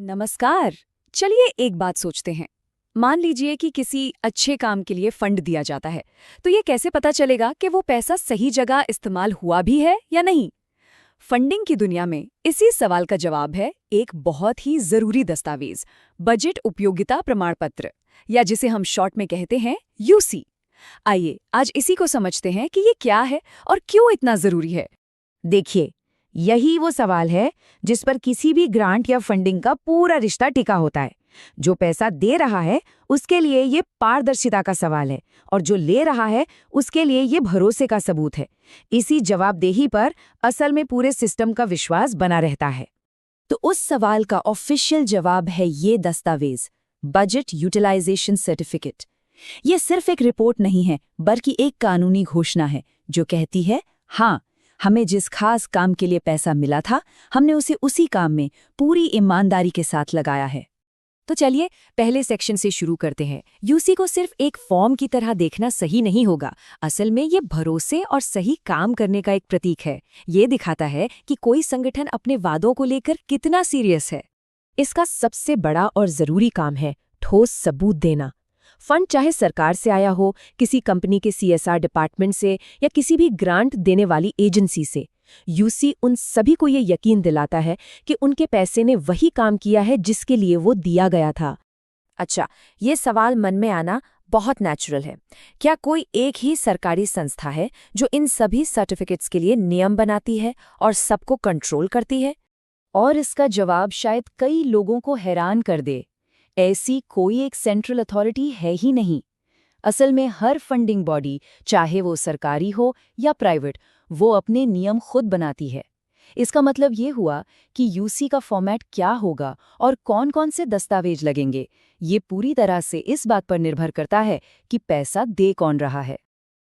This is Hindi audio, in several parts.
नमस्कार। चलिए एक बात सोचते हैं। मान लीजिए कि किसी अच्छे काम के लिए फंड दिया जाता है, तो ये कैसे पता चलेगा कि वो पैसा सही जगह इस्तेमाल हुआ भी है या नहीं? फंडिंग की दुनिया में इसी सवाल का जवाब है एक बहुत ही जरूरी दस्तावेज, बजट उपयोगिता प्रमाण पत्र, या जिसे हम शॉर्ट में कहते हैं यूसी। आइए आज इसी को समझते हैं कि ये क्या है और क्यों इतना जरूरी है। देखिए, यही वो सवाल है जिस पर किसी भी ग्रांट या फंडिंग का पूरा रिश्ता टिका होता है। जो पैसा दे रहा है उसके लिए ये पारदर्शिता का सवाल है, और जो ले रहा है उसके लिए ये भरोसे का सबूत है। इसी जवाबदेही पर असल में पूरे सिस्टम का विश्वास बना रहता है। तो उस सवाल का ऑफिशियल जवाब है ये दस्तावेज, बजट यूटिलाइजेशन सर्टिफिकेट। ये सिर्फ एक रिपोर्ट नहीं है, बल्कि एक कानूनी घोषणा है जो कहती है, हाँ, हमें जिस खास काम के लिए पैसा मिला था, हमने उसे उसी काम में पूरी ईमानदारी के साथ लगाया है। तो चलिए पहले सेक्शन से शुरू करते हैं। यूसी को सिर्फ एक फॉर्म की तरह देखना सही नहीं होगा। असल में ये भरोसे और सही काम करने का एक प्रतीक है। ये दिखाता है कि कोई संगठन अपने वादों को लेकर कितना सीरियस है। इसका सबसे बड़ा और जरूरी काम है ठोस सबूत देना। फंड चाहे सरकार से आया हो, किसी कंपनी के सीएसआर डिपार्टमेंट से या किसी भी ग्रांट देने वाली एजेंसी से, यूसी उन सभी को ये यकीन दिलाता है कि उनके पैसे ने वही काम किया है जिसके लिए वो दिया गया था। अच्छा, ये सवाल मन में आना बहुत नेचुरल है। क्या कोई एक ही सरकारी संस्था है जो इन सभी सर्टिफिकेट्स के लिए नियम बनाती है और सबको कंट्रोल करती है? और इसका जवाब शायद कई लोगों को हैरान कर दे। ऐसी कोई एक सेंट्रल अथॉरिटी है ही नहीं। असल में हर फंडिंग बॉडी, चाहे वो सरकारी हो या प्राइवेट, वो अपने नियम खुद बनाती है। इसका मतलब ये हुआ कि यूसी का फॉर्मेट क्या होगा और कौन-कौन से दस्तावेज लगेंगे, ये पूरी तरह से इस बात पर निर्भर करता है कि पैसा दे कौन रहा है।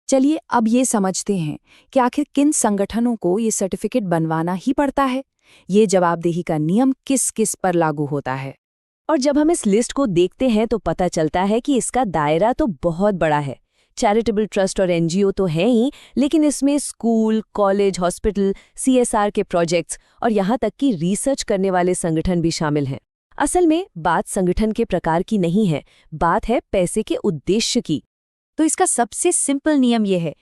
चलिए अब ये समझते हैं कि आखिर किन संगठनों को ये सर्टिफिकेट बनवाना ही पड़ता है। ये जवाबदेही का नियम किस किस पर लागू होता है। और जब हम इस लिस्ट को देखते हैं तो पता चलता है कि इसका दायरा तो बहुत बड़ा है। चैरिटेबल ट्रस्ट और एनजीओ तो हैं ही, लेकिन इसमें स्कूल, कॉलेज, हॉस्पिटल, सीएसआर के प्रोजेक्ट्स और यहाँ तक कि रिसर्च करने वाले संगठन भी शामिल हैं। असल में बात संगठन के प्रकार की नहीं है, बात है पैसे के उद्देश्य की। तो इसका सबसे सिंपल नियम यह है,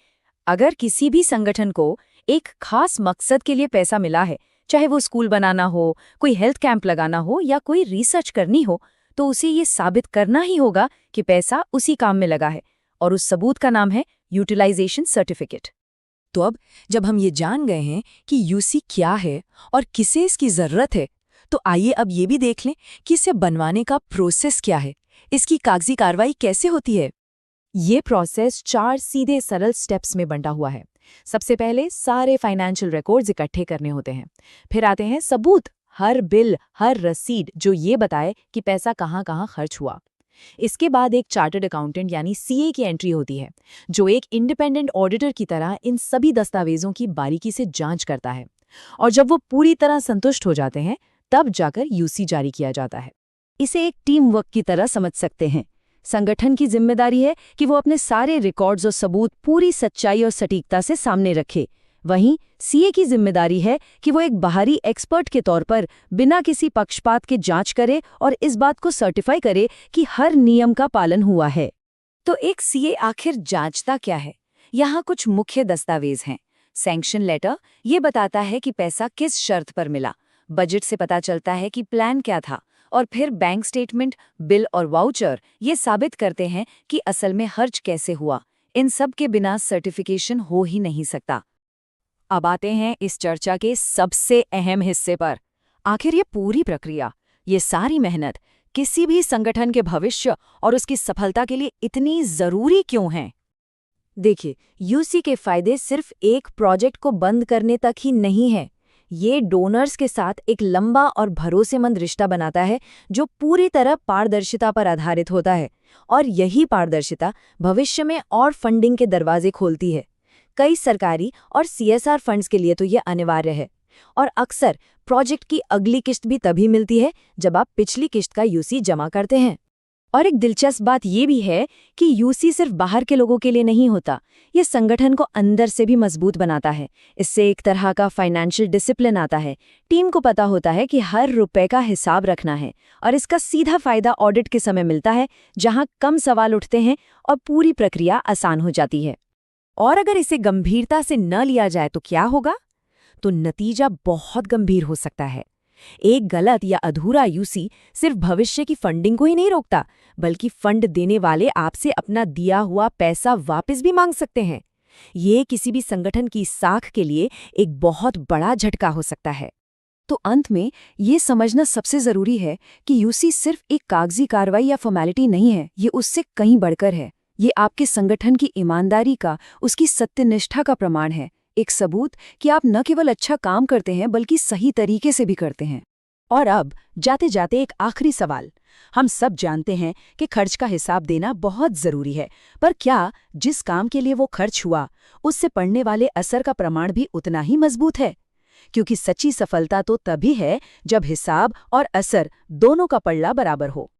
अगर किसी भी संगठन को एक खास मकसद के लिए पैसा मिला है, चाहे वो स्कूल बनाना हो, कोई हेल्थ कैंप लगाना हो या कोई रिसर्च करनी हो, तो उसे ये साबित करना ही होगा कि पैसा उसी काम में लगा है, और उस सबूत का नाम है यूटिलाइजेशन सर्टिफिकेट। तो अब जब हम ये जान गए हैं कि यूसी क्या है और किसे इसकी जरूरत है, तो आइए अब ये भी देख लें कि इसे बनवाने का प्रोसेस क्या है, इसकी कागजी कार्रवाई कैसे होती है। ये प्रोसेस 4 सीधे सरल स्टेप्स में बंटा हुआ है। सबसे पहले सारे फाइनेंशियल रिकॉर्ड्स इकट्ठे करने होते हैं। फिर आते हैं सबूत, हर बिल, हर रसीद जो ये बताए कि पैसा कहाँ कहाँ खर्च हुआ। इसके बाद एक चार्टर्ड अकाउंटेंट यानी सीए की एंट्री होती है, जो एक इंडिपेंडेंट ऑडिटर की तरह इन सभी दस्तावेजों की बारीकी से जांच करता है। और जब वो पूरी तरह संतुष्ट हो जाते हैं, तब जाकर यूसी जारी किया जाता है। इसे एक टीम वर्क की तरह समझ सकते हैं। संगठन की जिम्मेदारी है कि वो अपने सारे रिकॉर्ड्स और सबूत पूरी सच्चाई और सटीकता से सामने रखे। वहीं सीए की जिम्मेदारी है कि वो एक बाहरी एक्सपर्ट के तौर पर बिना किसी पक्षपात के जांच करे और इस बात को सर्टिफाई करे कि हर नियम का पालन हुआ है। तो एक सीए आखिर जांचता क्या है? यहाँ कुछ मुख्य दस्तावेज हैं। सैंक्शन लेटर, ये बताता है कि पैसा किस शर्त पर मिला। बजट से पता चलता है कि प्लान क्या था। और फिर बैंक स्टेटमेंट, बिल और वाउचर ये साबित करते हैं कि असल में खर्च कैसे हुआ। इन सब के बिना सर्टिफिकेशन हो ही नहीं सकता। अब आते हैं इस चर्चा के सबसे अहम हिस्से पर। आखिर ये पूरी प्रक्रिया, ये सारी मेहनत किसी भी संगठन के भविष्य और उसकी सफलता के लिए इतनी जरूरी क्यों है? देखिए, यूसी के फायदे सिर्फ एक प्रोजेक्ट को बंद करने तक ही नहीं है। ये डोनर्स के साथ एक लंबा और भरोसेमंद रिश्ता बनाता है जो पूरी तरह पारदर्शिता पर आधारित होता है। और यही पारदर्शिता भविष्य में और फंडिंग के दरवाजे खोलती है। कई सरकारी और सीएसआर फंड्स के लिए तो ये अनिवार्य है। और अक्सर प्रोजेक्ट की अगली किस्त भी तभी मिलती है जब आप पिछली किस्त का यूसी जमा करते हैं। और एक दिलचस्प बात ये भी है कि यूसी सिर्फ बाहर के लोगों के लिए नहीं होता, ये संगठन को अंदर से भी मजबूत बनाता है। इससे एक तरह का फाइनेंशियल डिसिप्लिन आता है। टीम को पता होता है कि हर रुपए का हिसाब रखना है, और इसका सीधा फायदा ऑडिट के समय मिलता है, जहां कम सवाल उठते हैं और पूरी प्रक्रिया आसान हो जाती है। और अगर इसे गंभीरता से न लिया जाए तो क्या होगा? तो नतीजा बहुत गंभीर हो सकता है। एक गलत या अधूरा यूसी सिर्फ भविष्य की फंडिंग को ही नहीं रोकता, बल्कि फंड देने वाले आपसे अपना दिया हुआ पैसा वापस भी मांग सकते हैं। ये किसी भी संगठन की साख के लिए एक बहुत बड़ा झटका हो सकता है। तो अंत में ये समझना सबसे जरूरी है कि यूसी सिर्फ एक कागजी कार्रवाई या फॉर्मेलिटी नहीं है, ये उससे कहीं बढ़कर है। ये आपके संगठन की ईमानदारी का, उसकी सत्यनिष्ठा का प्रमाण है, एक सबूत कि आप न केवल अच्छा काम करते हैं बल्कि सही तरीके से भी करते हैं। और अब जाते जाते एक आखिरी सवाल। हम सब जानते हैं कि खर्च का हिसाब देना बहुत जरूरी है, पर क्या जिस काम के लिए वो खर्च हुआ उससे पड़ने वाले असर का प्रमाण भी उतना ही मजबूत है? क्योंकि सच्ची सफलता तो तभी है जब हिसाब और असर दोनों का पल्ला बराबर हो।